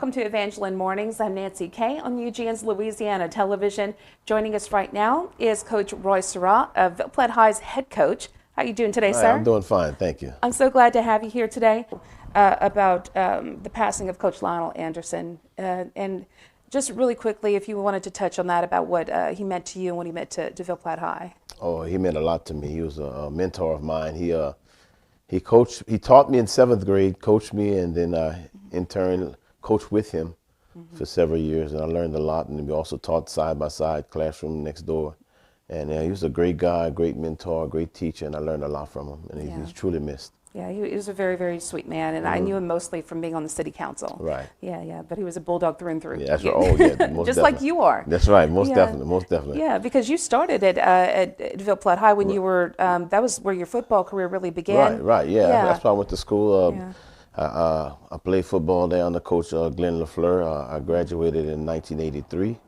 welcome to Evangeline Mornings. I'm Nancy Kay on UGN's Louisiana Television. Joining us right now is Coach Roy Surratt of Ville Platte High's head coach. How are you doing today, Hi, sir? I'm doing fine, thank you. I'm so glad to have you here today about the passing of Coach Lionel Anderson. And just really quickly, if you wanted to touch on that, about what he meant to you and what he meant to Ville Platte High. Oh, he meant a lot to me. He was a mentor of mine. He taught me in 7th grade, coached me, and then in turn coached with him for several years, and I learned a lot. And we also taught side by side, classroom next door. And he was a great guy, great mentor, great teacher, and I learned a lot from him. And he's truly missed. Yeah, he was a very, very sweet man, and I knew him mostly from being on the city council. Right. Yeah, but he was a bulldog through and through. Yeah, that's right. Oh, yeah, most just definitely. like you are. That's right, most definitely. Yeah, because you started at Ville Platte High when you were, that was where your football career really began. Right, yeah. That's why I went to school. I played football there under Coach Glenn LaFleur. I graduated in 1983.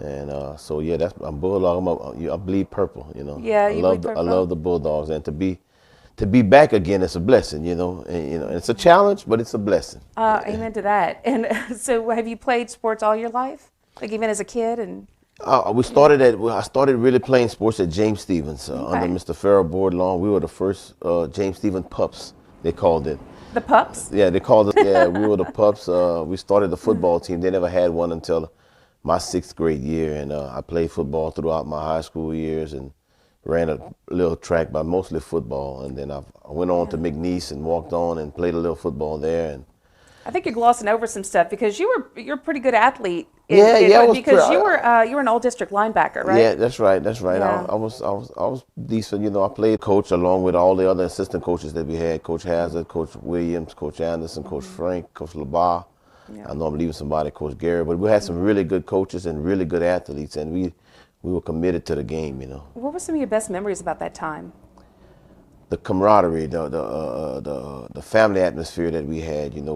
And so yeah, I'm bulldog. I bleed purple. You know. Yeah, I love the Bulldogs, and to be back again, it's a blessing. You know, and it's a challenge, but it's a blessing. Amen to that. And so, have you played sports all your life, like even as a kid? And I started really playing sports at James Stevens under Mr. Farrell Boardlawn. We were the first James Stevens Pups, they called it. The Pups? Yeah, they called it. Yeah, we were the Pups. We started the football team. They never had one until my 6th grade year, and I played football throughout my high school years and ran a little track, but mostly football. And then I went on to McNeese and walked on and played a little football there. And I think you're glossing over some stuff because you're a pretty good athlete. Because you were an all district linebacker, right? Yeah, that's right. Yeah. I was decent. You know, I played coach along with all the other assistant coaches that we had: Coach Hazard, Coach Williams, Coach Anderson, Coach Frank, Coach LaBar. I know I'm leaving somebody, Coach Gary, but we had some really good coaches and really good athletes, and we were committed to the game. You know. What were some of your best memories about that time? The camaraderie, the family atmosphere that we had. You know,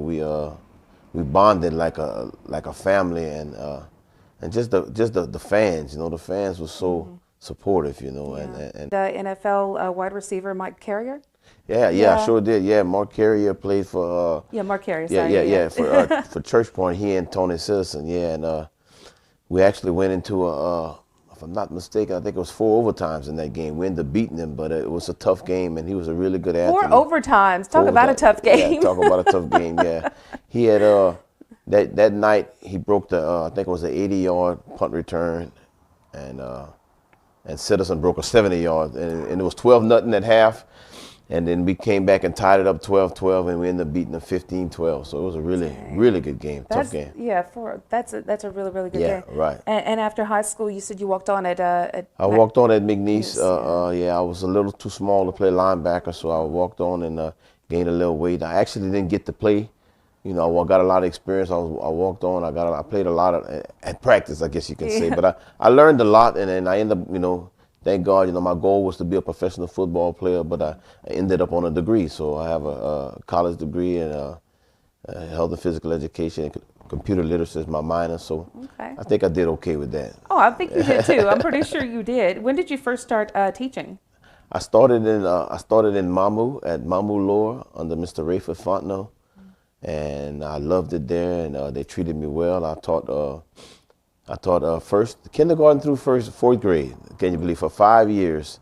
we bonded like a family, and just the fans. You know, the fans were so supportive. You know, and The NFL wide receiver Mike Carrier. Yeah, I sure did. Yeah, Mark Carrier played for. Mark Carrier. Yeah, for Church Point. He and Tony Citizen. Yeah, and we actually went into if I'm not mistaken, I think it was 4 overtimes in that game. We ended up beating him, but it was a tough game, and he was a really good athlete. 4 overtimes. Talk about a tough game. Yeah, talk about a tough game. Yeah, he had that night he broke the I think it was an 80-yard punt return, and Citizen broke a 70-yard, and it was 12-0 at half. And then we came back and tied it up 12-12, and we ended up beating them 15-12. So it was a really good game, tough game. Yeah, that's a really, really good game. Yeah, right. And after high school, you said you walked on at I walked on at McNeese. I was a little too small to play linebacker, so I walked on and gained a little weight. I actually didn't get to play. You know, I got a lot of experience. I walked on. I played a lot at practice, I guess you can say. But I learned a lot, and then I ended up, you know. Thank God, you know, my goal was to be a professional football player, but I ended up on a degree. So I have a college degree in health and physical education, and computer literacy is my minor. So I think I did okay with that. Oh, I think you did too. I'm pretty sure you did. When did you first start teaching? I started in Mamu at Mamu Lower under Mr. Rayford Fontenot, and I loved it there, and they treated me well. I taught first kindergarten through 4th grade. Can you believe, for 5 years,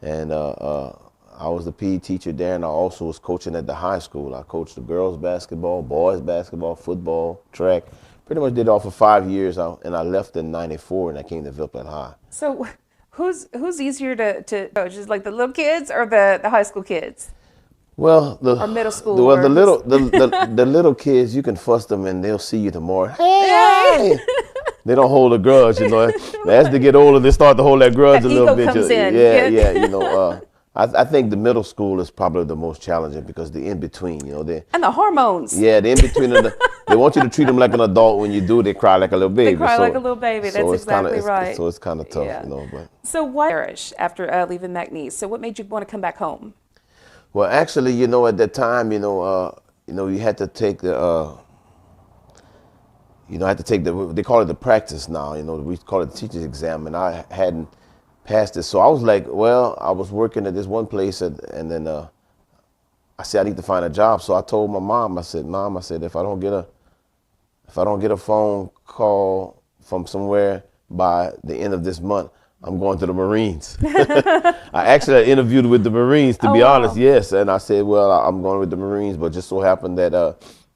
and I was the PE teacher there, and I also was coaching at the high school. I coached the girls basketball, boys basketball, football, track. Pretty much did it all for 5 years, and I left in '94, and I came to Ville Platte High. So, who's easier to coach? Is like the little kids or the high school kids? Well, or middle school. Well, the little kids, you can fuss them, and they'll see you tomorrow. Hey! They don't hold a grudge, you know. As they get older, they start to hold that grudge a little bit. Comes in. Yeah, you know. I think the middle school is probably the most challenging because the in-between, you know. And the hormones. Yeah, the in-between. They want you to treat them like an adult. When you do, they cry like a little baby. They cry like a little baby. That's exactly right. So it's kind of tough, you know. But so what after leaving McNeese? So what made you want to come back home? Well, actually, you know, at that time, you had to take the. I had to take they call it the practice now, you know, we call it the teacher's exam, and I hadn't passed it. So I was like, well, I was working at this one place, and then I said, I need to find a job. So I told my mom, I said, Mom, if I don't get if I don't get a phone call from somewhere by the end of this month, I'm going to the Marines. I actually interviewed with the Marines, to Oh, be honest, wow. yes. And I said, well, I'm going with the Marines, but just so happened that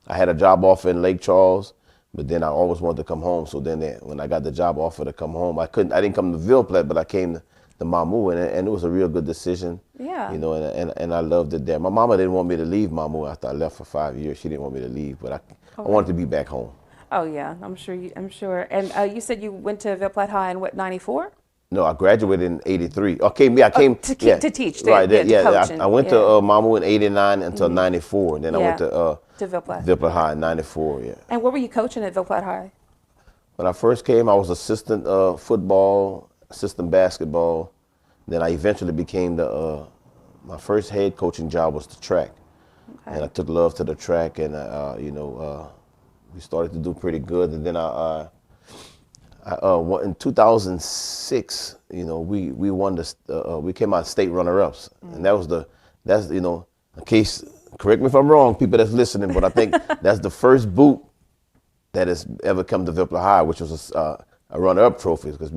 I had a job offer in Lake Charles, but then I always wanted to come home. So then when I got the job offer to come home, I didn't come to Ville Platte, but I came to Mamou, and it was a real good decision. Yeah. You know, and I loved it there. My mama didn't want me to leave Mamou after I left for 5 years. She didn't want me to leave, but I wanted to be back home. Oh, yeah, I'm sure. And you said you went to Ville Platte High in what, 94? No, I graduated in '83. I came To teach, right. to coach. I went to Mamou in '89 until '94, and then I went to Ville Platte. Ville Platte High in '94. Yeah. And what were you coaching at Ville Platte High? When I first came, I was assistant football, assistant basketball. Then I eventually became my first head coaching job was the track, and I took love to the track, and we started to do pretty good. And then in 2006, we won we came out state runner-ups, and in case, correct me if I'm wrong, people that's listening, but I think that's the first boot that has ever come to Ville Platte High, which was a runner-up trophy, because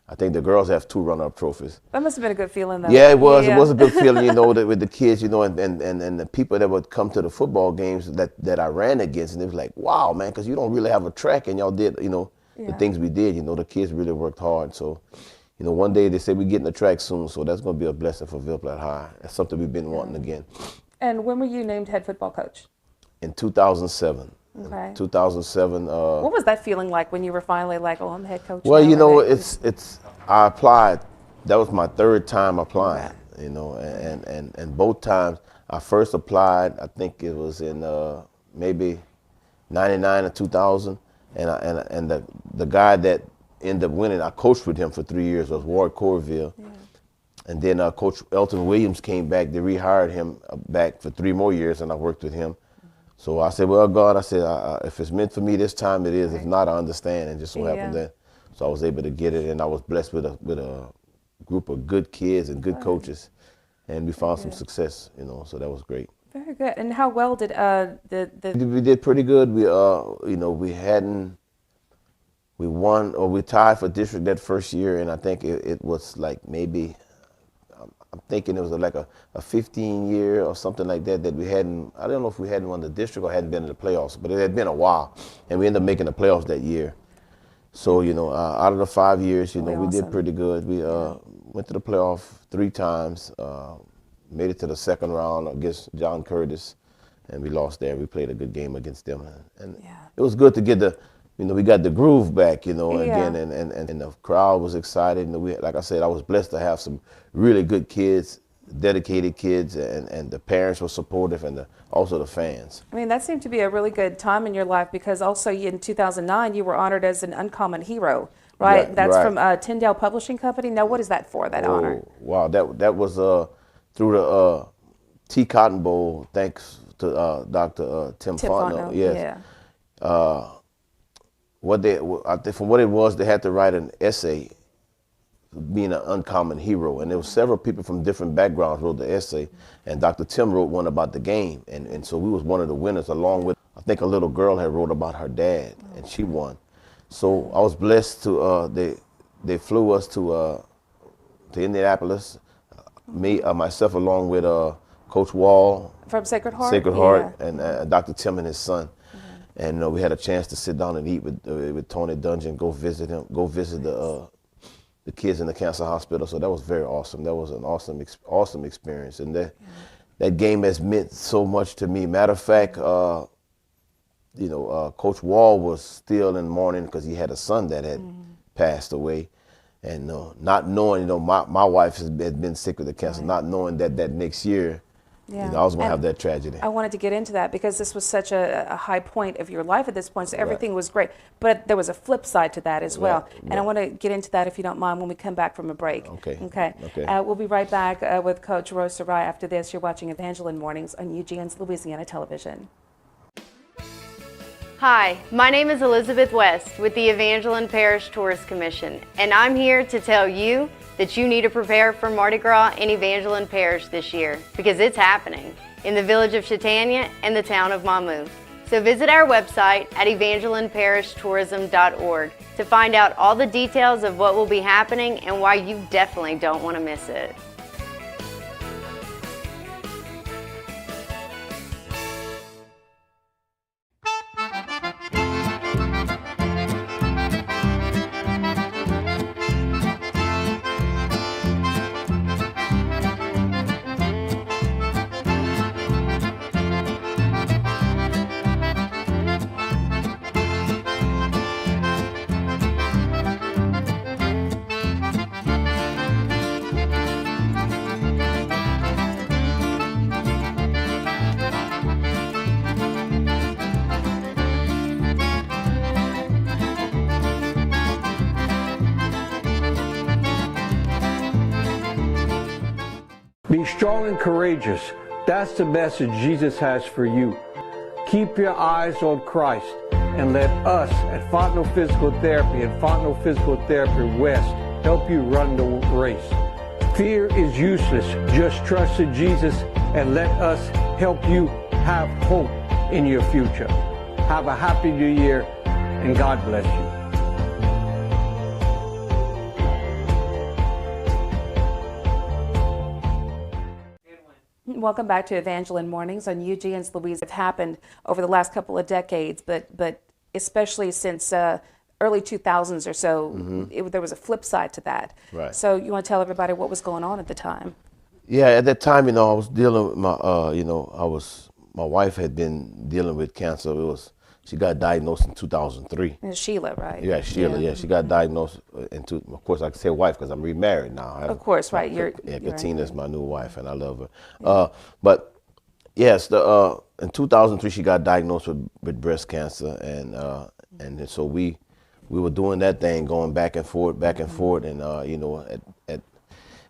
I think the girls have 2 runner-up trophies. That must have been a good feeling, though. Yeah, it was. Yeah. It was a good feeling, with the kids, and the people that would come to the football games that I ran against, and it was like, wow, man, because you don't really have a track, and y'all did, the things we did, the kids really worked hard. So, one day they said we're getting the track soon, so that's going to be a blessing for Ville Platte High. That's something we've been wanting again. And when were you named head football coach? In 2007. Okay. In 2007. What was that feeling like when you were finally like, oh, I'm head coach? Well, now? I applied. That was my 3rd time applying, and both times I first applied, I think it was in maybe 99 or 2000, and the guy that ended up winning, I coached with him for 3 years, was Ward Corville. Yeah. And then Coach Elton Williams came back. They rehired him back for 3 more years, and I worked with him. So I said, well, God, I said, if it's meant for me this time, it is. Right. If not, I understand. And just so happened that. So I was able to get it, and I was blessed with a group of good kids and good coaches, and we found some success, so that was great. Very good. And how well did We did pretty good. We won, or we tied for district that first year, and I think it was like maybe, I'm thinking it was like a 15-year or something like that we hadn't, I don't know if we hadn't won the district or hadn't been in the playoffs, but it had been a while, and we ended up making the playoffs that year. So, out of the 5 years, we did pretty good. We went to the playoff 3 times, made it to the 2nd round against John Curtis, and we lost there. We played a good game against them. And it was good to get we got the groove back, again, and the crowd was excited. And like I said, I was blessed to have some really good kids, dedicated kids, and the parents were supportive, and also the fans. I mean, that seemed to be a really good time in your life, because also in 2009 you were honored as an uncommon hero, right? Yeah, That's right. from Tyndale Publishing Company. Now, what is that for, that honor? Wow, that was through the T. Cotton Bowl, thanks to Dr. Tim Fontenot. Yes. Yeah. From what it was, they had to write an essay being an uncommon hero, and there were several people from different backgrounds wrote the essay, and Dr. Tim wrote one about the game, and so we was one of the winners, along with, I think, a little girl had wrote about her dad, and she won. So I was blessed to they flew us to Indianapolis, myself along with Coach Wall from Sacred Heart, and Dr. Tim and his son. And we had a chance to sit down and eat with Tony Dungeon, go visit him, go visit the kids in the cancer hospital. So that was very awesome. That was an awesome experience. And that game has meant so much to me. Matter of fact, Coach Wall was still in mourning because he had a son that had passed away. And not knowing, my wife had been sick with the cancer, not knowing that next year, I was going to have that tragedy. I wanted to get into that because this was such a high point of your life at this point, so everything was great. But there was a flip side to that as well. And I want to get into that, if you don't mind, when we come back from a break. Okay. We'll be right back with Coach Rose Sarai after this. You're watching Evangeline Mornings on UGN's Louisiana Television. Hi, my name is Elizabeth West with the Evangeline Parish Tourist Commission, and I'm here to tell you that you need to prepare for Mardi Gras in Evangeline Parish this year, because it's happening in the village of Chaitanya and the town of Mamou. So visit our website at evangelineparishtourism.org to find out all the details of what will be happening and why you definitely don't want to miss it. Be strong and courageous. That's the message Jesus has for you. Keep your eyes on Christ and let us at Fontenot Physical Therapy and Fontenot Physical Therapy West help you run the race. Fear is useless. Just trust in Jesus and let us help you have hope in your future. Have a happy new year and God bless you. Welcome back to Evangeline Mornings on UGN's Louise. It's happened over the last couple of decades, but especially since early 2000s or so, there was a flip side to that. Right. So you want to tell everybody what was going on at the time? Yeah, at that time, I was dealing with my, my wife had been dealing with cancer. She got diagnosed in 2003. And Sheila, right? Yeah, Sheila. Yeah, she got diagnosed of course, I can say wife because I'm remarried now. Of course, right. Katina's my new wife, and I love her. But yes, in 2003 she got diagnosed with breast cancer, and so we were doing that thing, going back and forth, and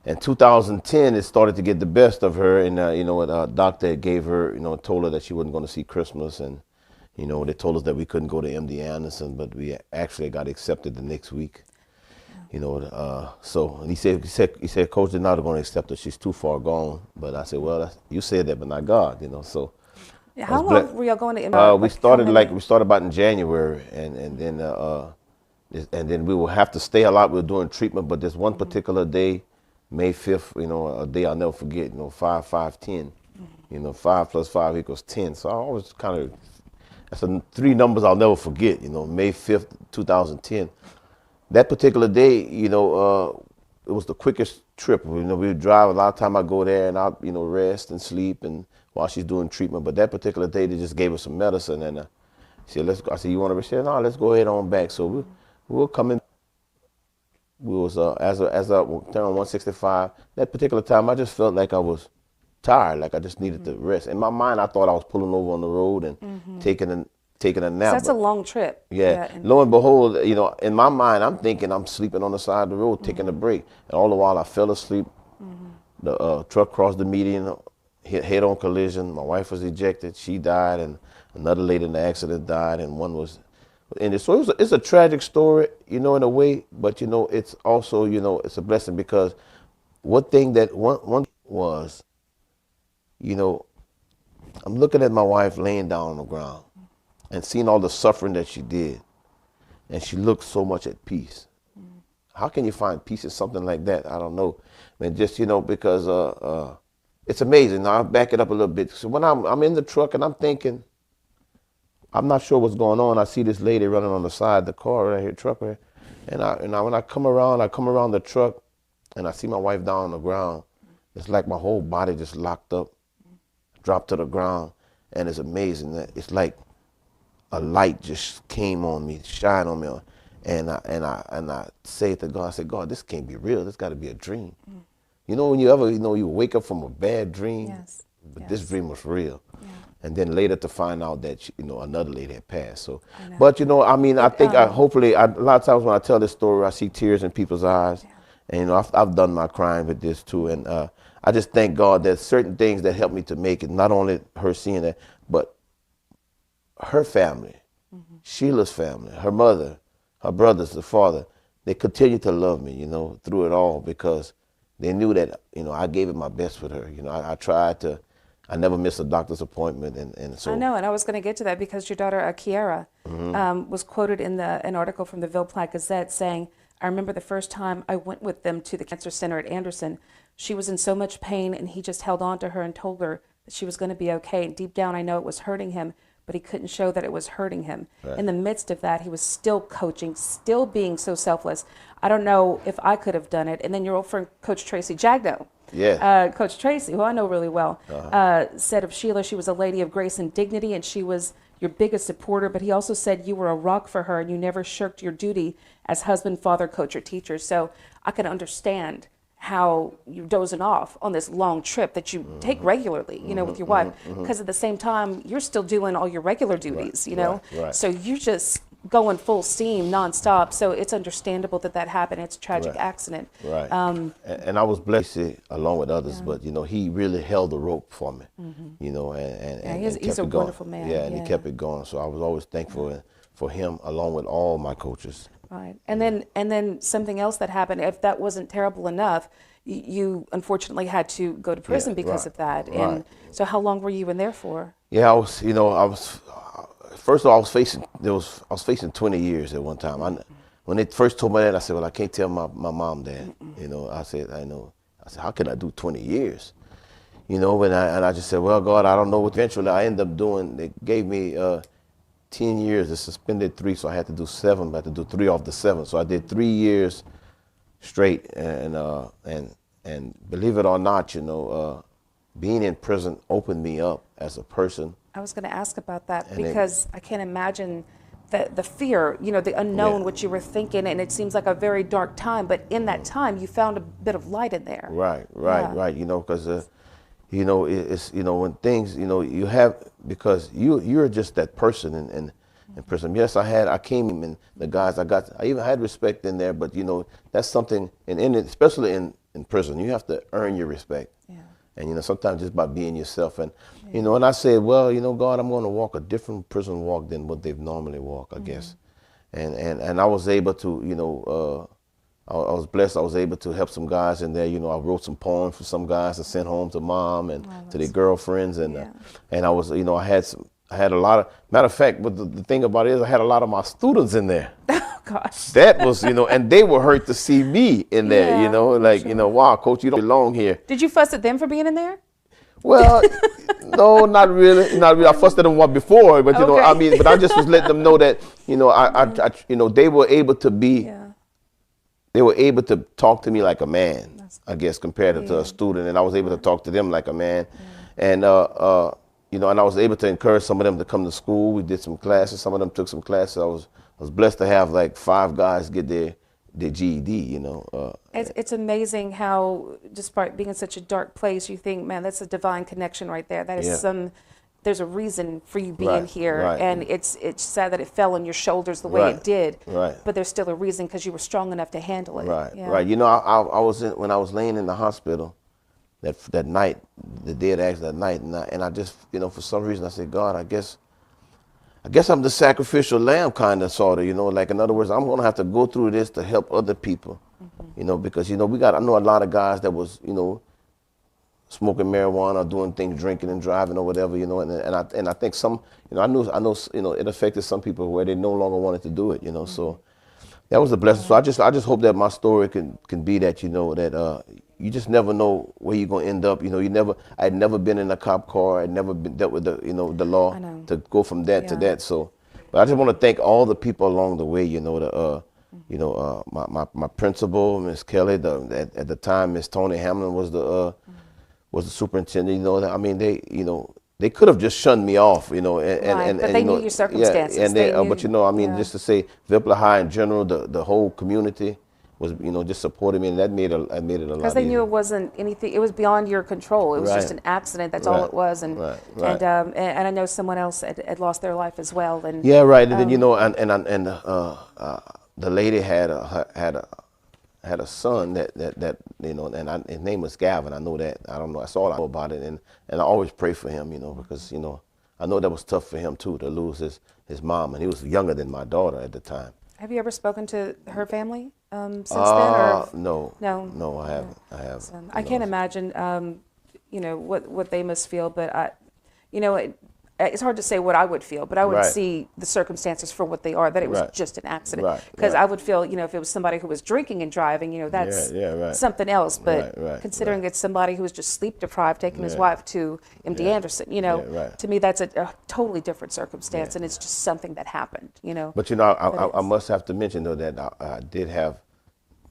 in 2010 it started to get the best of her, and a doctor gave her, told her that she wasn't going to see Christmas, and they told us that we couldn't go to MD Anderson, but we actually got accepted the next week. So he said, Coach, they're not going to accept her. She's too far gone. But I said, well, you said that, but not God. So. How long were y'all going to MD? We started about in January, and then we will have to stay a lot. We were doing treatment, but this one particular day, May 5th, a day I'll never forget. 5/5/10. 5 + 5 = 10. So I always kind of. That's three numbers I'll never forget, May 5th, 2010. That particular day, it was the quickest trip. We would drive. A lot of time I go there and I'll, rest and sleep and while she's doing treatment. But that particular day, they just gave us some medicine and she said, let's go. I said, you want to rest? She said, no, let's go ahead on back. So we were coming. We was, as I turned on 165, that particular time, I just felt like I was tired, like I just needed to rest. In my mind, I thought I was pulling over on the road and taking a nap. So that's a long trip. Yeah. Lo and behold, in my mind, I'm thinking I'm sleeping on the side of the road, taking a break. And all the while, I fell asleep. The truck crossed the median, hit head-on collision. My wife was ejected. She died, and another lady in the accident died, and one was. And so it's a tragic story, in a way. But it's also, it's a blessing because one thing that one was. I'm looking at my wife laying down on the ground and seeing all the suffering that she did. And she looked so much at peace. How can you find peace in something like that? I don't know. Just, because it's amazing. Now, I'll back it up a little bit. So when I'm in the truck and I'm thinking, I'm not sure what's going on. I see this lady running on the side of the car right here, truck right here. And when I come around the truck and I see my wife down on the ground. It's like my whole body just locked up. Dropped to the ground, and it's amazing that it's like a light just came on me, shine on me, and I say to God, I said, God, this can't be real. This got to be a dream. When you ever, you wake up from a bad dream, but this dream was real. Yeah. And then later to find out that another lady had passed. So, but I think hopefully a lot of times when I tell this story, I see tears in people's eyes, and I've done my crying with this too, and. I just thank God that certain things that helped me to make it, not only her seeing that, but her family, Sheila's family, her mother, her brothers, the father, they continue to love me, through it all because they knew that, I gave it my best with her. I tried to I never missed a doctor's appointment, and so I know, and I was going to get to that because your daughter Kiara was quoted in an article from the Ville Platte Gazette saying, "I remember the first time I went with them to the cancer center at Anderson. She was in so much pain, and he just held on to her and told her that she was going to be okay. And deep down, I know it was hurting him, but he couldn't show that it was hurting him. Right. In the midst of that, he was still coaching, still being so selfless. I don't know if I could have done it." And then your old friend, Coach Tracy Jagno. Yeah. Coach Tracy, who I know really well, said of Sheila, she was a lady of grace and dignity, and she was your biggest supporter. But he also said you were a rock for her, and you never shirked your duty as husband, father, coach, or teacher. So I can understand how you're dozing off on this long trip that you take regularly, you know, with your wife, because at the same time, you're still doing all your regular duties, you know? Right. So you're just going full steam nonstop. So it's understandable that that happened. It's a tragic accident. Right. And I was blessed along with others, but you know, he really held the rope for me. You know, and he's a wonderful man. Yeah, and he kept it going. So I was always thankful for him, along with all my coaches. Right. And then something else that happened. If that wasn't terrible enough, you unfortunately had to go to prison because of that. And so how long were you in there for? Yeah, I was. First of all, I was facing 20 years at one time. When they first told me that, I said, "Well, I can't tell my mom that." You know, I said, "How can I do 20 years?" You know, and I just said, "Well, God, I don't know." Eventually, I ended up doing. They gave me 10 years. They suspended 3, so I had to do 7. But I had to do 3 off the 7. So I did 3 years straight. And believe it or not, you know, being in prison opened me up as a person. I was going to ask about that because I can't imagine the fear, you know, the unknown, what you were thinking, and it seems like a very dark time. But in that time, you found a bit of light in there. Right. You know, because you know, it's, you know, when things, you know, you have, because you're just that person in prison. Yes, I came in the guys I even had respect in there, but you know, that's something, especially in prison, you have to earn your respect. Yeah. And, you know, sometimes just by being yourself. And, you know, and I said, well, you know, God, I'm going to walk a different prison walk than what they've normally walk, I guess. And I was able to, you know, I was blessed. I was able to help some guys in there. You know, I wrote some poems for some guys to send home to mom and to their girlfriends. And I was, you know, I had a lot of, matter of fact, but the thing about it is I had a lot of my students in there. Gosh. That was, you know, and they were hurt to see me in there, you know, like, you know, wow, coach, you don't belong here. Did you fuss at them for being in there? Well, no, not really. Not really. I fussed at them one before, but you know, I mean, but I just was letting them know that, you know, I you know, they were able to be, they were able to talk to me like a man, I guess, compared to a student, and I was able to talk to them like a man, and you know, and I was able to encourage some of them to come to school. We did some classes. Some of them took some classes. I was blessed to have like 5 guys get their GED, you know. It's amazing how, despite being in such a dark place, you think, man, that's a divine connection right there. That is there's a reason for you being here. And it's sad that it fell on your shoulders the way it did. But there's still a reason because you were strong enough to handle it. Right. You know, I was when I was laying in the hospital that night, the day of the accident, that night, and I just, you know, for some reason I said, God, I guess I'm the sacrificial lamb, kind of, sort of, you know, like, in other words, I'm going to have to go through this to help other people, you know, because, you know, I know a lot of guys that was, you know, smoking marijuana, doing things, drinking and driving or whatever, you know, and I think some, you know, I know, you know, it affected some people where they no longer wanted to do it, you know, so that was a blessing. So I just hope that my story can be that, you know, that you just never know where you're going to end up. You know, I'd never been in a cop car. I'd never been dealt with the law to go from that to that. So, but I just want to thank all the people along the way, you know, my principal, Miss Kelly, at the time, Miss Tony Hamlin was the superintendent, you know. I mean, they could have just shunned me off, you know, but they knew your circumstances. But you know, I mean, just to say, Vipla High in general, the whole community was, you know, just supporting me, and that made it a lot easier. Because they knew it wasn't anything; it was beyond your control. It was just an accident. That's all it was. And I know someone else had lost their life as well. And and then, you know, and the lady had a son that you know, and his name was Gavin. I know that. I don't know. That's all I know about it, and I always pray for him, you know, because, you know, I know that was tough for him too, to lose his mom, and he was younger than my daughter at the time. Have you ever spoken to her family since then? Or? No, I haven't. So, I can't imagine. what they must feel. But it's hard to say what I would feel, but I would see the circumstances for what they are, that it was just an accident. Because I would feel, if it was somebody who was drinking and driving, that's something else. But considering it's somebody who was just sleep deprived, taking his wife to MD Anderson, to me, that's a totally different circumstance. And it's just something that happened, But, I must have to mention, though, that I did have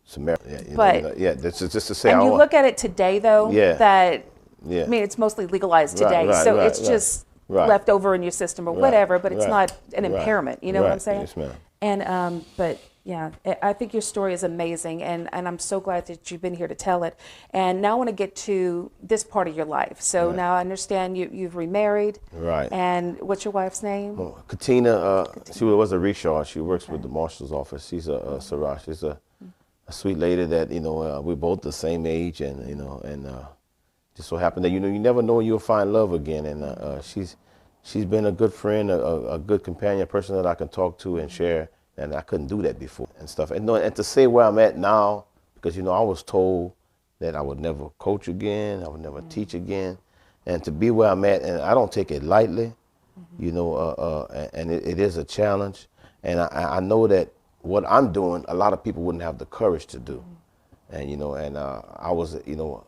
some merit. This is just to say. And you look at it today, though, that, I mean, it's mostly legalized today. It's just left over in your system or whatever, but it's not an impairment. You know what I'm saying? Yes, ma'am. And but yeah, I think your story is amazing, and I'm so glad that you've been here to tell it. And now I want to get to this part of your life. So now I understand you've remarried. Right. And what's your wife's name? Oh, Katina. She was a Rishaw. She works with the marshal's office. She's a Sarah. She's a sweet lady that we're both the same age, and just so happened that you never know when you'll find love again, and she's been a good friend, a good companion, a person that I can talk to and share, and I couldn't do that before and stuff. And to say where I'm at now, because I was told that I would never coach again, I would never teach again, and to be where I'm at, and I don't take it lightly, and it is a challenge, and I know that what I'm doing, a lot of people wouldn't have the courage to do. And, I was,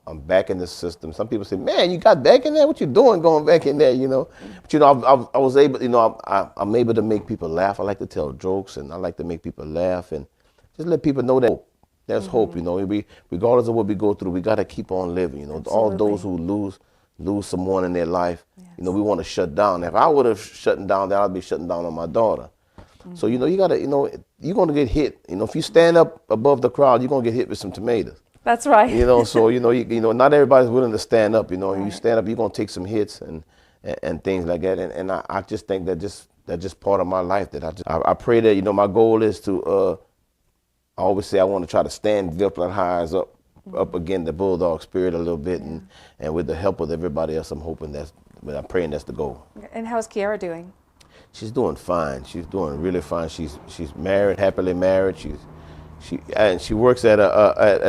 I'm back in the system. Some people say, man, you got back in there? What you doing going back in there, But, I was able, I'm able to make people laugh. I like to tell jokes, and I like to make people laugh and just let people know that there's hope, regardless of what we go through, we got to keep on living, All those who lose someone in their life, we want to shut down. If I would have shut down, then I'd be shutting down on my daughter. So, you got to, you're going to get hit. If you stand up above the crowd, you're going to get hit with some tomatoes. That's right. So, not everybody's willing to stand up. You stand up, you're going to take some hits and things like that. And I just think that's just part of my life. That I pray that, my goal is to, I always say I want to try to stand Ville Platte Highs up again, the Bulldog spirit a little bit. And with the help of everybody else, I'm praying that's the goal. And how's Kiara doing? She's doing fine. She's doing really fine. She's married, happily married. She works at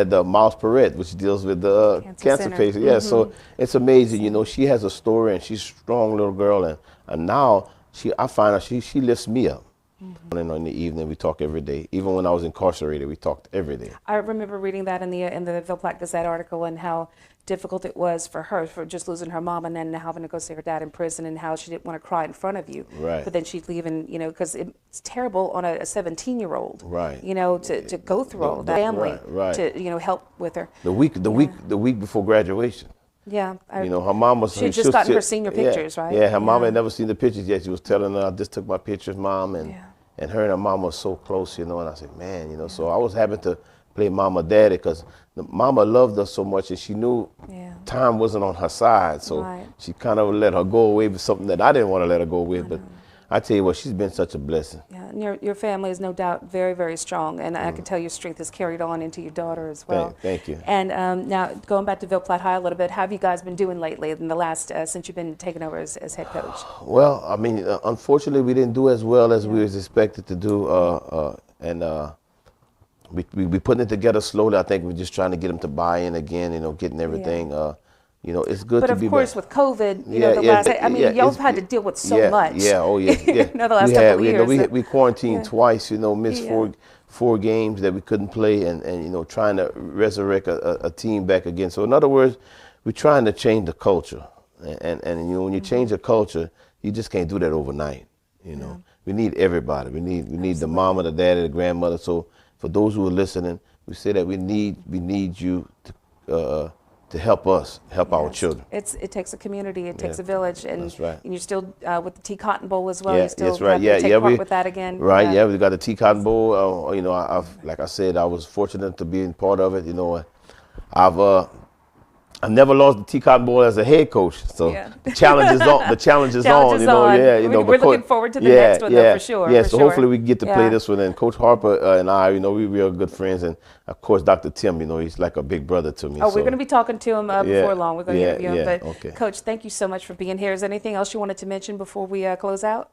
the Miles Perret, which deals with the cancer patients. Yeah, so it's amazing. She has a story, and she's a strong little girl, and now I find out she lifts me up. And in the evening, we talk every day. Even when I was incarcerated, we talked every day. I remember reading that in the Ville Platte Gazette article, and how difficult it was for her, for just losing her mom and then having to go see her dad in prison, and how she didn't want to cry in front of you. Right. But then she'd leave, and because it's terrible on a 17-year-old. Right. To go through all that family. Right. To help with her. The week before graduation. Yeah. Her mom was. She had just gotten her senior pictures, right? Yeah, her mom had never seen the pictures yet. She was telling her, I just took my pictures, Mom, and her and her mom was so close, and I said, man, so I was having to play mama daddy, because mama loved us so much, and she knew time wasn't on her side, so she kind of let her go away with something that I didn't want to let her go with. But I tell you what, she's been such a blessing. Yeah, and your family is no doubt very, very strong, and I can tell your strength has carried on into your daughter as well. Thank you. And now going back to Ville Platte High a little bit, how have you guys been doing lately in the last since you've been taken over as head coach? Well, I mean, unfortunately, we didn't do as well as we was expected to do, we putting it together slowly. I think we're just trying to get them to buy in again, getting everything. It's good to be back. But of course, with COVID, y'all have had to deal with so much. Yeah, oh yeah. The last couple of years. We quarantined twice, missed four games that we couldn't play, and trying to resurrect a team back again. So in other words, we're trying to change the culture. And when you change a culture, you just can't do that overnight. We need everybody. We need the mama, the daddy, the grandmother. So for those who are listening, we say that we need you to help us, help our children. It takes a community, it takes a village, and that's right. And you're still with the Tea Cotton Bowl as well. Yeah, you still that's right. Have to take part with that again. Right. Yeah, we got the Tea Cotton Bowl. Like I said, I was fortunate to be in part of it. I've never lost the Tea Cotton Bowl as a head coach, so the challenge is on. The challenge is on. We're looking forward to the next one, though, for sure. Yeah, so hopefully we get to play this one. And Coach Harper and I, we real good friends, and of course Dr. Tim, he's like a big brother to me. Oh, we're going to be talking to him before long. We're going to interview him. But okay. Coach, thank you so much for being here. Is there anything else you wanted to mention before we close out?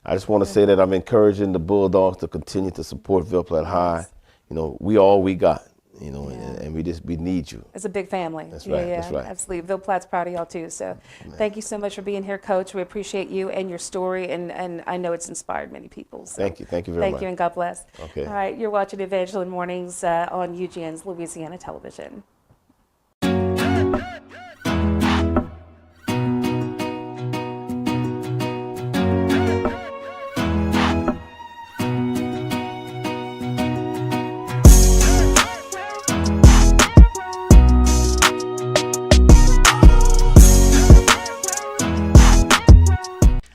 I just want to say that I'm encouraging the Bulldogs to continue to support Ville Platte High. We all we got. you know, and we need you. It's a big family. That's right. Yeah, That's right. absolutely. Ville Platte's proud of y'all too. So thank you so much for being here, Coach. We appreciate you and your story, and I know it's inspired many people. So Thank you very much. Thank you, and God bless. Okay. All right, you're watching Evangeline Mornings on UGN's Louisiana Television.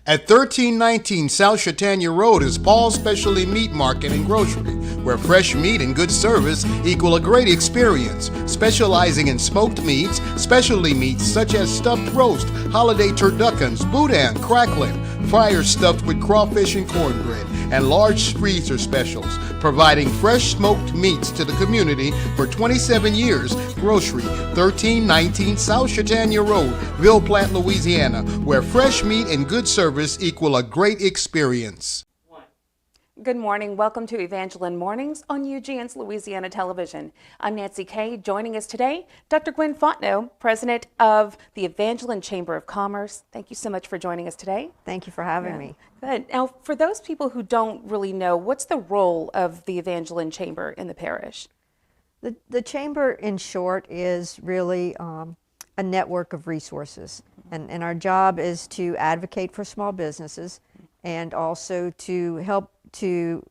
At 1319 South Chautauqua Road is Paul's Specialty Meat Market and Grocery, where fresh meat and good service equal a great experience. Specializing in smoked meats, specialty meats such as stuffed roast, holiday turduckens, boudin, cracklin, fryers stuffed with crawfish and cornbread, and large freezer specials, providing fresh smoked meats to the community for 27 years. Grocery, 1319 South Chautauqua Road, Ville Platte, Louisiana, where fresh meat and good service equal a great experience. Good morning. Welcome to Evangeline Mornings on UGN's Louisiana Television. I'm Nancy Kay. Joining us today, Dr. Gwen Fontenot, President of the Evangeline Chamber of Commerce. Thank you so much for joining us today. Thank you for having me. Good. Now, for those people who don't really know, what's the role of the Evangeline Chamber in the parish? The Chamber, in short, is really a network of resources. And our job is to advocate for small businesses and also to help to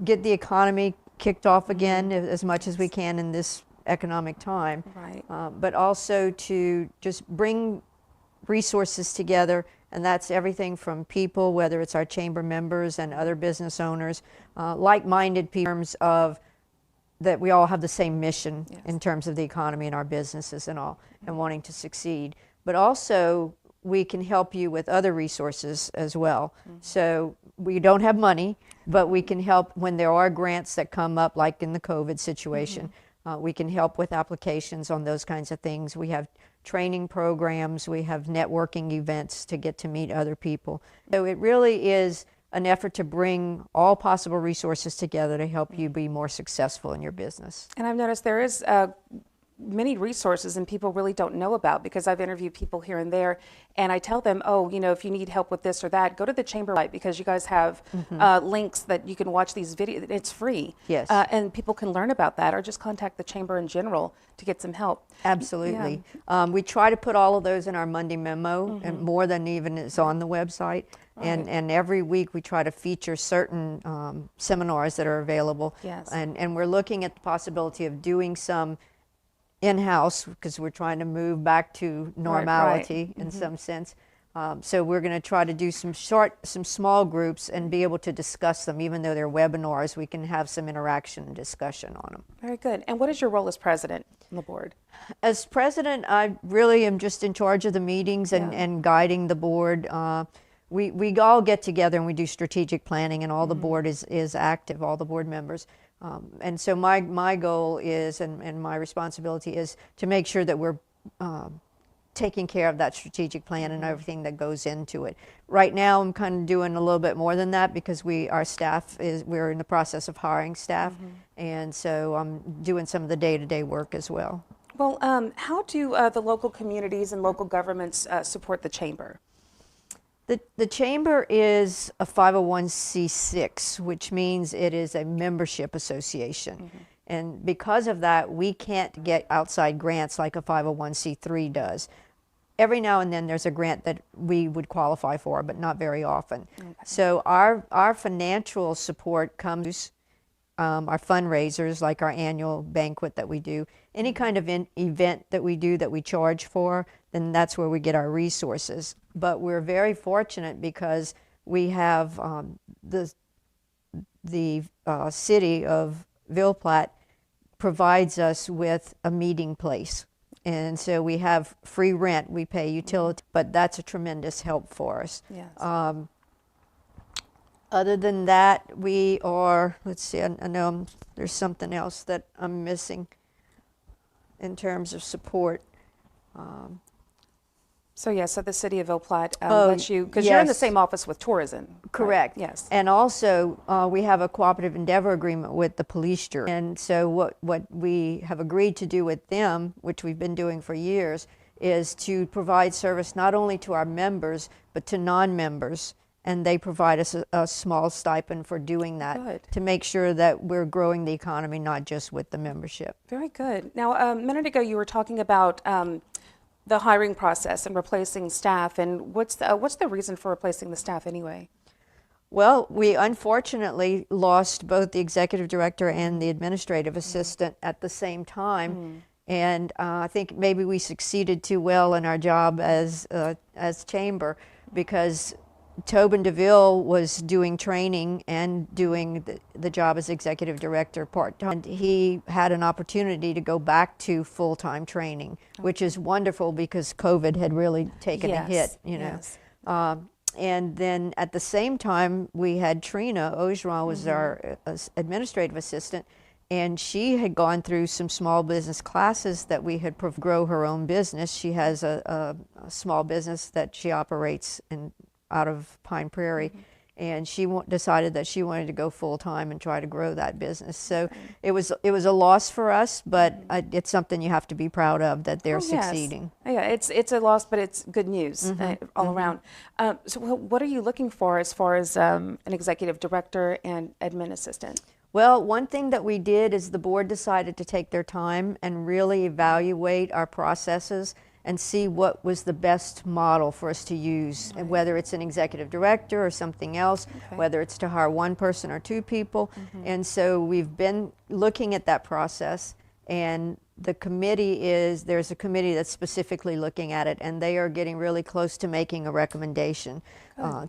get the economy kicked off again as much as we can in this economic time. Right. But also to just bring resources together, and that's everything from people, whether it's our chamber members and other business owners, like-minded people in terms of that we all have the same mission in terms of the economy and our businesses and all, and wanting to succeed. But also, we can help you with other resources as well. So we don't have money, but we can help when there are grants that come up, like in the COVID situation. We can help with applications on those kinds of things. We have training programs, we have networking events to get to meet other people. So it really is an effort to bring all possible resources together to help you be more successful in your business. And I've noticed there is many resources and people really don't know about, because I've interviewed people here and there, and I tell them, oh, you know, if you need help with this or that, go to the chamber site, because you guys have links that you can watch these videos. It's free. Yes. And people can learn about that, or just contact the chamber in general to get some help. Absolutely. We try to put all of those in our Monday memo, and more than even is on the website. And every week we try to feature certain seminars that are available. Yes. And we're looking at the possibility of doing some in-house, because we're trying to move back to normality in some sense. So we're going to try to do some small groups and be able to discuss them. Even though they're webinars, we can have some interaction and discussion on them. Very good. And what is your role as president on the board? As president, I really am just in charge of the meetings and guiding the board. We all get together and we do strategic planning, and all the board is active, all the board members. And so my goal is, and my responsibility is, to make sure that we're taking care of that strategic plan and everything that goes into it. Right now, I'm kind of doing a little bit more than that, because our staff we're in the process of hiring staff, and so I'm doing some of the day-to-day work as well. Well, how do the local communities and local governments support the chamber? The chamber is a 501c6, which means it is a membership association. And because of that, we can't get outside grants like a 501c3 does. Every now and then there's a grant that we would qualify for, but not very often. So our financial support comes our fundraisers, like our annual banquet that we do, any kind of event that we do that we charge for, then that's where we get our resources. But we're very fortunate because we have the city of Ville Platte provides us with a meeting place. And so we have free rent, we pay utility, but that's a tremendous help for us. Yes. Other than that, we are, let's see, I know there's something else that I'm missing in terms of support. So yeah, so the city of Ville Platte lets you, because you're in the yes. same office with tourism. Correct. Right? Yes. And also, we have a cooperative endeavor agreement with the police jury. And so what we have agreed to do with them, which we've been doing for years, is to provide service not only to our members, but to non-members. And they provide us a small stipend for doing that. Good. To make sure that we're growing the economy, not just with the membership. Very good. Now, a minute ago you were talking about the hiring process and replacing staff, and what's the reason for replacing the staff anyway? Well, we unfortunately lost both the executive director and the administrative assistant at the same time. And I think maybe we succeeded too well in our job as chamber, because Tobin DeVille was doing training and doing the job as executive director part-time. And he had an opportunity to go back to full-time training, which is wonderful because COVID had really taken a hit, you know. Yes. And then at the same time, we had Trina Ogeron was our administrative assistant, and she had gone through some small business classes that we had grow her own business. She has a small business that she operates out of Pine Prairie, and she decided that she wanted to go full-time and try to grow that business. So it was a loss for us, but it's something you have to be proud of, that they're succeeding. Yeah, it's a loss, but it's good news all around. So what are you looking for as far as an executive director and admin assistant? Well, one thing that we did is the board decided to take their time and really evaluate our processes and see what was the best model for us to use, and whether it's an executive director or something else, whether it's to hire one person or two people. And so we've been looking at that process, and there's a committee that's specifically looking at it, and they are getting really close to making a recommendation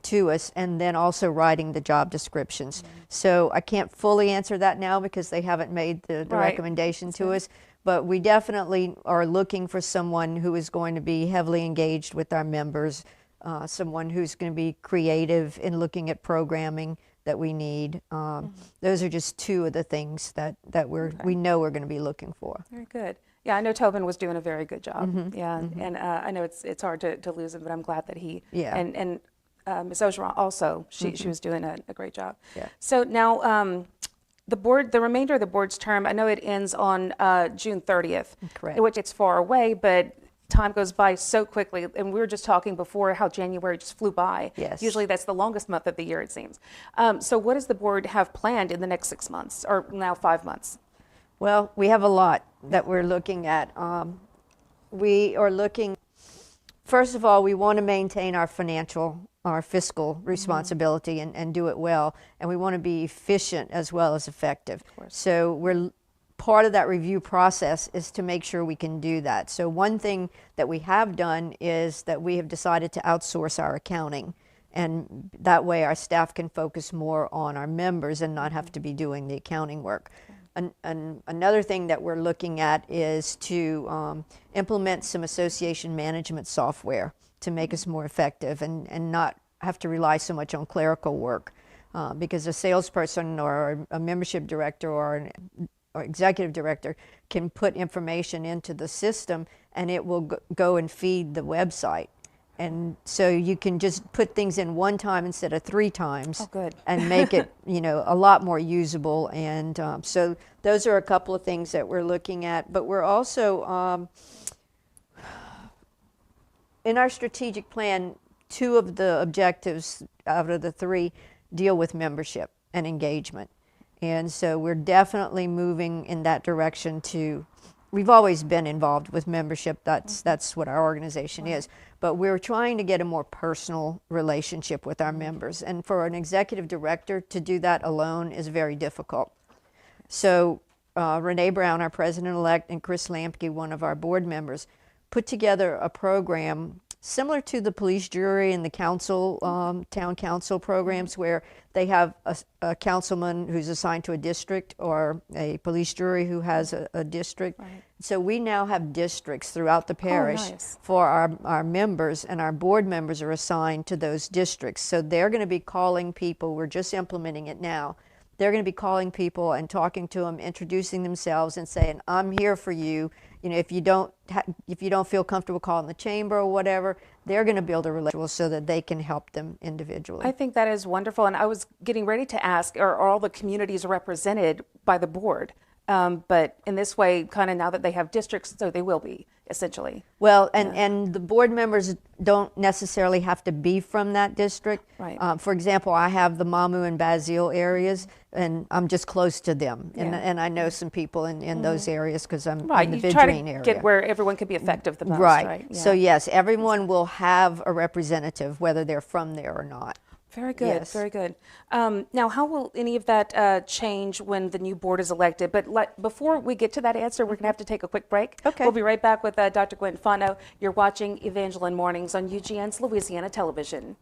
to us, and then also writing the job descriptions. So I can't fully answer that now because they haven't made the recommendation to us. But we definitely are looking for someone who is going to be heavily engaged with our members, someone who's going to be creative in looking at programming that we need. Those are just two of the things that we know we're going to be looking for. Very good. Yeah, I know Tobin was doing a very good job. Yeah, and I know it's hard to lose him, but I'm glad that he and Ms. Ogeron also, she was doing a great job. Yeah. So now. The remainder of the board's term, I know it ends on June 30th, Correct. which it's far away, but time goes by so quickly. And we were just talking before how January just flew by. Yes. Usually that's the longest month of the year, it seems. So what does the board have planned in the next 6 months, or now 5 months? Well, we have a lot that we're looking at. We are looking, first of all, we want to maintain our fiscal responsibility and do it well, and we want to be efficient as well as effective. So part of that review process is to make sure we can do that. So one thing that we have done is that we have decided to outsource our accounting, and that way our staff can focus more on our members and not have to be doing the accounting work. Another thing that we're looking at is to implement some association management software to make us more effective and not have to rely so much on clerical work, because a salesperson or a membership director or executive director can put information into the system, and it will go and feed the website. And so you can just put things in one time instead of 3 times. Oh, good. And make it, a lot more usable. And so those are a couple of things that we're looking at. But we're also, in our strategic plan, 2 of the objectives out of the 3 deal with membership and engagement. And so we're definitely moving in that direction we've always been involved with membership. That's what our organization is. But we're trying to get a more personal relationship with our members. And for an executive director to do that alone is very difficult. So Renee Brown, our president-elect, and Chris Lampke, one of our board members, put together a program similar to the police jury and the council, town council programs, where they have a councilman who's assigned to a district, or a police jury who has a district. Right. So we now have districts throughout the parish for our members, and our board members are assigned to those districts. So they're going to be calling people, we're just implementing it now, they're going to be calling people and talking to them, introducing themselves and saying, I'm here for you. You know, if you don't feel comfortable calling the chamber or whatever, they're going to build a relationship so that they can help them individually. I think that is wonderful. And I was getting ready to ask, are all the communities represented by the board? But in this way, kind of now that they have districts, so they will be, essentially. Well, and the board members don't necessarily have to be from that district. Right. For example, I have the Mamu and Basile areas, and I'm just close to them. And I know some people in those areas because I'm in the You try Vidrine to area. get where everyone can be effective the most, Right. right? Yeah. So yes, everyone will have a representative, whether they're from there or not. Very good, Yes. very good. Now, how will any of that change when the new board is elected? But before we get to that answer, we're going to have to take a quick break. Okay. We'll be right back with Dr. Gwen Fontenot. You're watching Evangeline Mornings on UGN's Louisiana Television.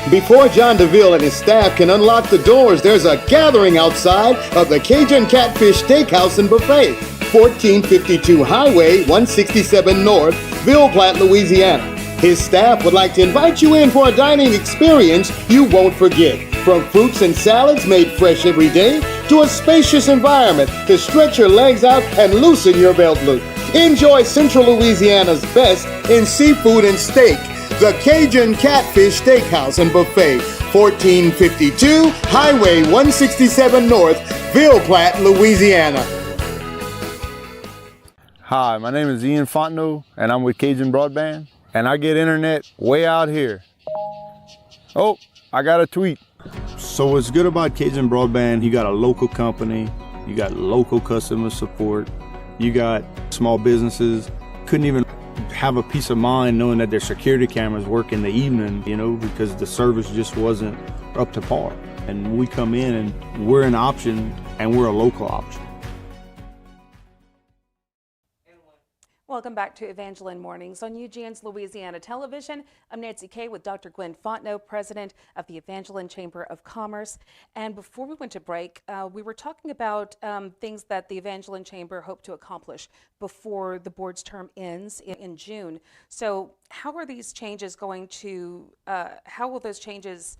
Before John DeVille and his staff can unlock the doors, there's a gathering outside of the Cajun Catfish Steakhouse and Buffet, 1452 Highway 167 North, Ville Platte, Louisiana. His staff would like to invite you in for a dining experience you won't forget. From fruits and salads made fresh every day to a spacious environment to stretch your legs out and loosen your belt loop. Enjoy Central Louisiana's best in seafood and steak. The Cajun Catfish Steakhouse and Buffet, 1452 Highway 167 North, Ville Platte, Louisiana. Hi, my name is Ian Fontenot, and I'm with Cajun Broadband, and I get internet way out here. Oh, I got a tweet. So what's good about Cajun Broadband, you got a local company, you got local customer support, you got small businesses, couldn't even have a peace of mind knowing that their security cameras work in the evening, you know, because the service just wasn't up to par. And we come in and we're an option, and we're a local option. Welcome back to Evangeline Mornings on UGN's Louisiana Television. I'm Nancy Kay with Dr. Gwen Fontenot, president of the Evangeline Chamber of Commerce. And before we went to break, we were talking about things that the Evangeline Chamber hoped to accomplish before the board's term ends in June. So how are these changes going to, how will those changes,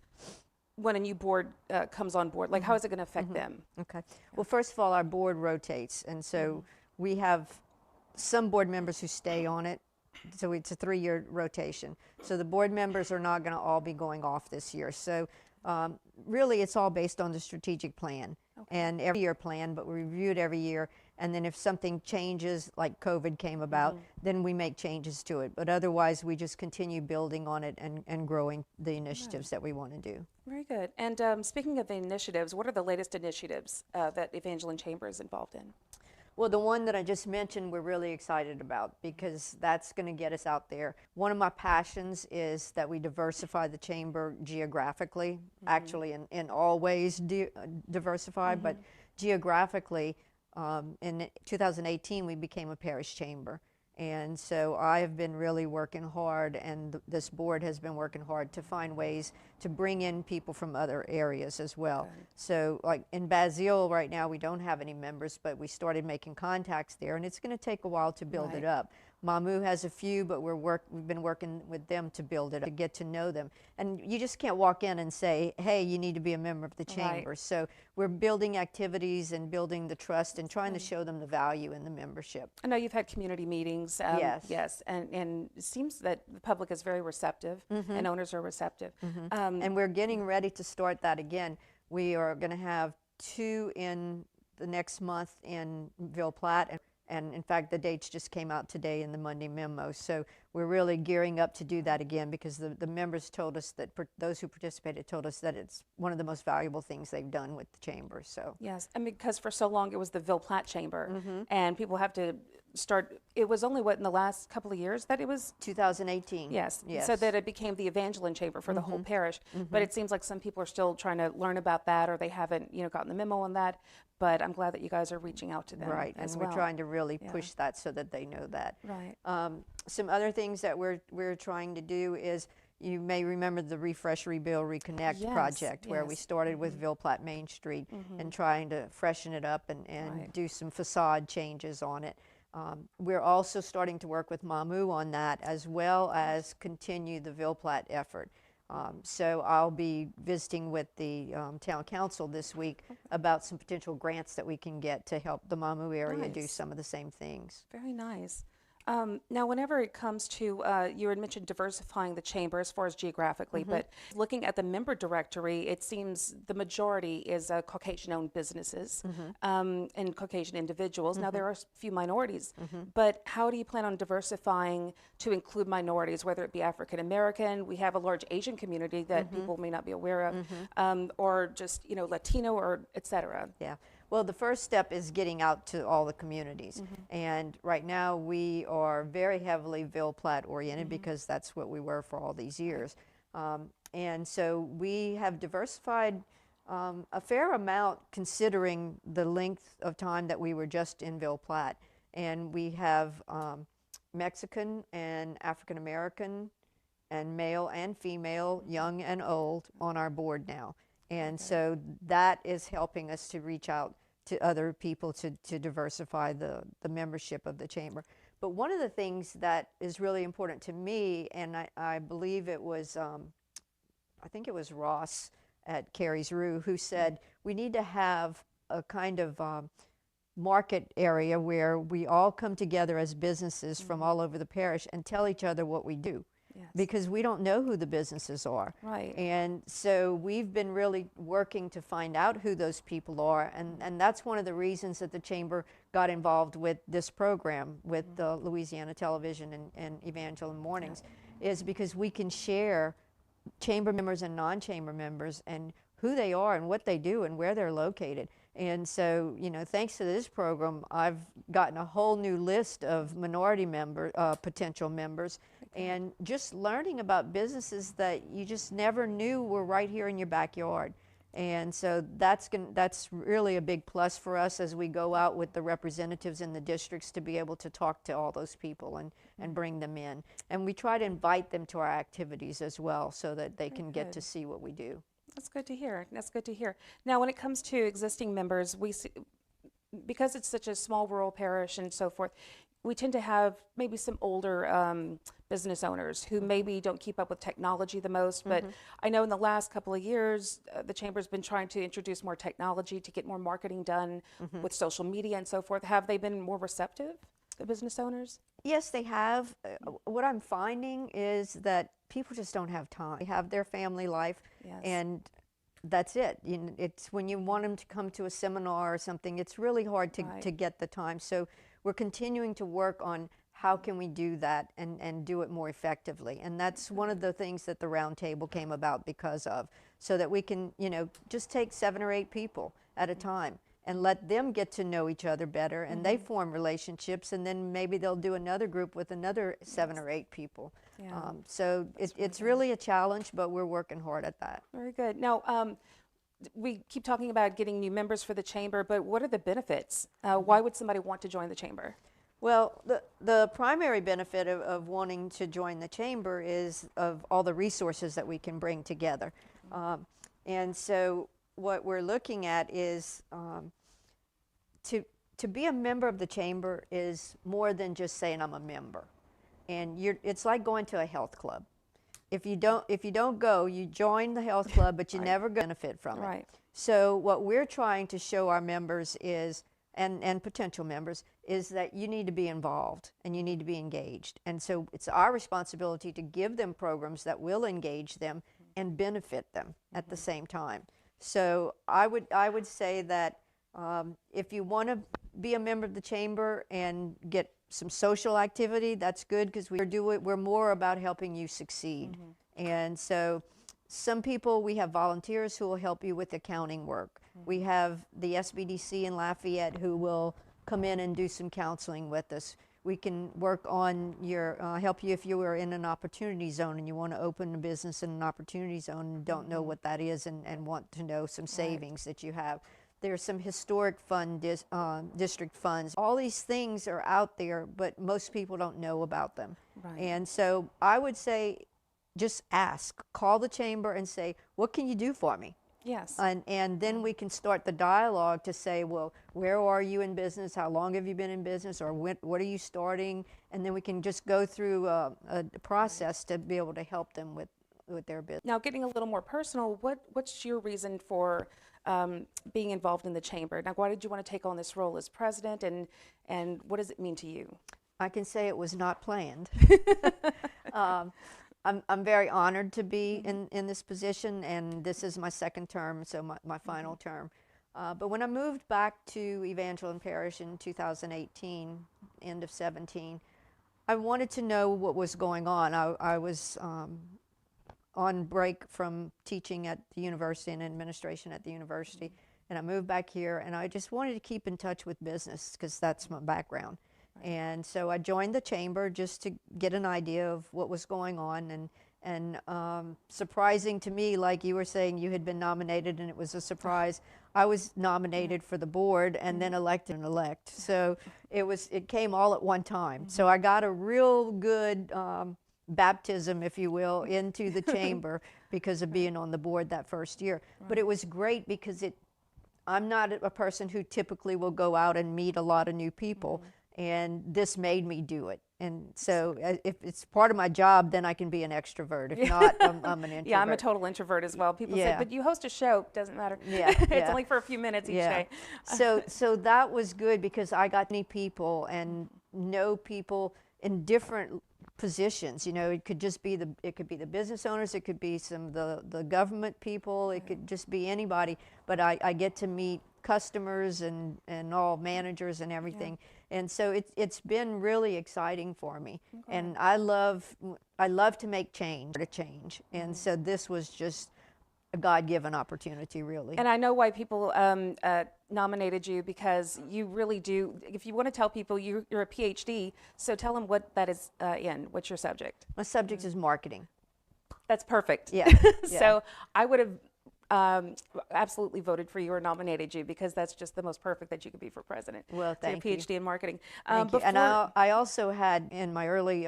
when a new board comes on board, like how is it going to affect them? Okay. Well, first of all, our board rotates, and so we have some board members who stay on it, so it's a 3-year rotation. So the board members are not going to all be going off this year. So really it's all based on the strategic plan and every year plan, but we review it every year. And then if something changes, like COVID came about, then we make changes to it. But otherwise, we just continue building on it and growing the initiatives that we want to do. Very good. And speaking of the initiatives, what are the latest initiatives that Evangeline Chamber is involved in? Well, the one that I just mentioned, we're really excited about because that's going to get us out there. One of my passions is that we diversify the chamber geographically, actually in all ways diversify, but geographically. In 2018, we became a parish chamber. And so I have been really working hard, and this board has been working hard to find ways to bring in people from other areas as well. Okay. So like in Basile right now, we don't have any members, but we started making contacts there, and it's going to take a while to build it up. Mamu has a few, but we've been working with them to build it up, to get to know them. And you just can't walk in and say, hey, you need to be a member of the chamber. Right. So we're building activities and building the trust and trying to show them the value in the membership. I know you've had community meetings. Yes, and it seems that the public is very receptive and owners are receptive. And we're getting ready to start that again. We are going to have 2 in the next month in Ville Platte. And in fact, the dates just came out today in the Monday memo. So we're really gearing up to do that again, because the members told us that, those who participated told us that it's one of the most valuable things they've done with the chamber. So yes, and because for so long it was the Ville Platte Chamber, and people have to start. It was only in the last couple of years that it was 2018. Yes, so that it became the Evangeline Chamber for the whole parish. But it seems like some people are still trying to learn about that, or they haven't, gotten the memo on that. But I'm glad that you guys are reaching out to them. Right, and we're trying to really push that so that they know that. Right. Some other things that we're trying to do is, you may remember the Refresh, Rebuild, Reconnect project, where we started with Ville Platte Main Street and trying to freshen it up and do some facade changes on it. We're also starting to work with MAMU on that, as well as continue the Ville Platte effort. So I'll be visiting with the town council this week about some potential grants that we can get to help the MAMU area do some of the same things. Very nice. Now, whenever it comes to, you had mentioned diversifying the chamber as far as geographically, but looking at the member directory, it seems the majority is Caucasian-owned businesses and Caucasian individuals. Now, there are a few minorities, but how do you plan on diversifying to include minorities, whether it be African-American? We have a large Asian community that people may not be aware of, or just, Latino, or et cetera. Yeah. Well, the first step is getting out to all the communities. And right now we are very heavily Ville Platte oriented, because that's what we were for all these years. And so we have diversified a fair amount, considering the length of time that we were just in Ville Platte. And we have Mexican and African American and male and female, young and old, on our board now. And so that is helping us to reach out to other people to diversify the membership of the chamber. But one of the things that is really important to me, and I believe it was, I think it was Ross at Carey's Rue, who said we need to have a kind of market area where we all come together as businesses from all over the parish and tell each other what we do. Yes. Because we don't know who the businesses are. Right. And so we've been really working to find out who those people are. And that's one of the reasons that the Chamber got involved with this program with the Louisiana Television and Evangeline Mornings, is because we can share Chamber members and non-Chamber members and who they are and what they do and where they're located. And so, thanks to this program, I've gotten a whole new list of minority potential members, and just learning about businesses that you just never knew were right here in your backyard. And so that's really a big plus for us as we go out with the representatives in the districts, to be able to talk to all those people and bring them in. And we try to invite them to our activities as well, so that they can get to see what we do. That's good to hear. That's good to hear. Now, when it comes to existing members, we see, because it's such a small rural parish and so forth, we tend to have maybe some older business owners who maybe don't keep up with technology the most. But I know in the last couple of years, the Chamber's been trying to introduce more technology to get more marketing done with social media and so forth. Have they been more receptive, the business owners? Yes, they have. What I'm finding is that people just don't have time. They have their family life, and that's it. It's when you want them to come to a seminar or something, it's really hard to get the time. So we're continuing to work on how can we do that and do it more effectively. And that's one of the things that the round table came about because of, so that we can, just take 7 or 8 people at a time and let them get to know each other better, and they form relationships, and then maybe they'll do another group with another 7 or 8 people. Yeah. So it's really a challenge, but we're working hard at that. Very good. Now, we keep talking about getting new members for the Chamber, but what are the benefits? Why would somebody want to join the Chamber? Well, the primary benefit of wanting to join the Chamber is of all the resources that we can bring together. And so what we're looking at is to be a member of the Chamber is more than just saying I'm a member. And it's like going to a health club. If you don't go, you join the health club, but you never benefit from it. Right. So what we're trying to show our members is, and potential members, is that you need to be involved and you need to be engaged. And so it's our responsibility to give them programs that will engage them and benefit them at the same time. So I would say that If you want to be a member of the chamber and get some social activity, that's good, because we're more about helping you succeed. And so some people, we have volunteers who will help you with accounting work. We have the SBDC in Lafayette who will come in and do some counseling with us. We can work on your, help you if you are in an opportunity zone and you want to open a business in an opportunity zone and don't know what that is, and want to know some savings that you have. There's some historic fund district funds. All these things are out there, but most people don't know about them. Right. And so I would say, just ask, call the chamber and say, what can you do for me? Yes. And then we can start the dialogue to say, well, where are you in business? How long have you been in business? Or what are you starting? And then we can just go through a process to be able to help them with their business. Now, getting a little more personal, what's your reason for being involved in the chamber? Now, why did you want to take on this role as president, and what does it mean to you? I can say it was not planned. I'm very honored to be in this position, and this is my second term, so my final term. But when I moved back to Evangeline Parish in 2018, end of 17, I wanted to know what was going on. I was on break from teaching at the university and administration at the university, and I moved back here, and I just wanted to keep in touch with business because that's my background. And so I joined the chamber just to get an idea of what was going on, and surprising to me, like you were saying, you had been nominated and it was a surprise. I was nominated for the board and then elected and elect. So it came all at one time. So I got a real good baptism, if you will, into the chamber because of being on the board that first year. But it was great because I'm not a person who typically will go out and meet a lot of new people. And this made me do it. And so if it's part of my job, then I can be an extrovert. If not, I'm an introvert. Yeah, I'm a total introvert as well. People say, but you host a show, doesn't matter. Yeah, It's only for a few minutes each day. So that was good because I got to meet people and know people in different positions. You know, it could be the business owners, it could be some of the government people, it could just be anybody. But I get to meet customers and all managers and everything. And so it's been really exciting for me. And I love to make change. And so this was just a God-given opportunity, really. And I know why people nominated you, because you really do. If you want to tell people you're a PhD, so tell them what that is in. What's your subject? My subject is marketing. That's perfect. Yeah. So I would have absolutely voted for you or nominated you, because that's just the most perfect that you could be for president. Well, thank you. Your PhD in marketing. Thank you. And I also had, in my early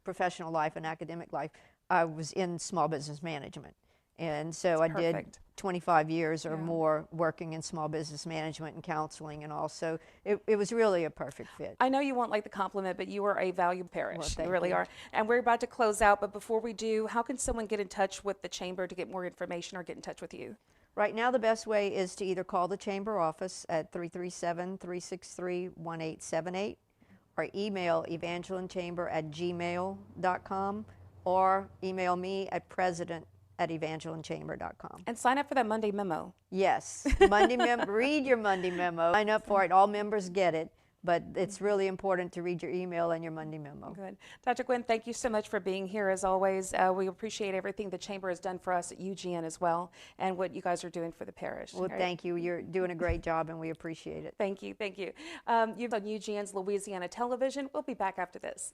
professional life and academic life, I was in small business management. And so I did 25 years or more working in small business management and counseling, and also it was really a perfect fit. I know you won't like the compliment, but you are a valued parish. Well, you really are. And we're about to close out, but before we do, how can someone get in touch with the chamber to get more information or get in touch with you? Right now, the best way is to either call the chamber office at 337-363-1878 or email evangelinechamber@gmail.com or email me at president@evangelinechamber.com. And sign up for that Monday memo. Yes, Monday memo. Read your Monday memo. Sign up for it. All members get it, but it's really important to read your email and your Monday memo. Good. Dr. Gwynn, thank you so much for being here as always. We appreciate everything the chamber has done for us at UGN as well, and what you guys are doing for the parish. Well, thank you. You're doing a great job, and we appreciate it. Thank you. Thank you. You've on UGN's Louisiana Television. We'll be back after this.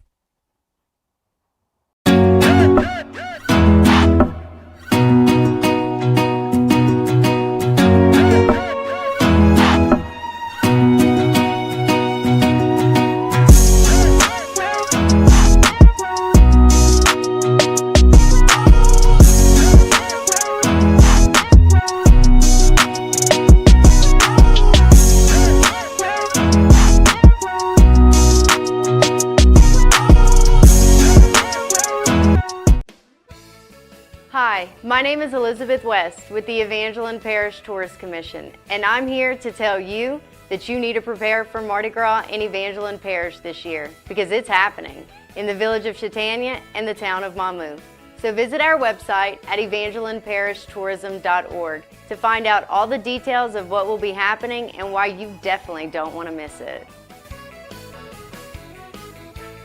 Hi, my name is Elizabeth West with the Evangeline Parish Tourist Commission, and I'm here to tell you that you need to prepare for Mardi Gras in Evangeline Parish this year, because it's happening in the village of Chaitanya and the town of Mamou. So visit our website at evangelineparishtourism.org to find out all the details of what will be happening and why you definitely don't want to miss it.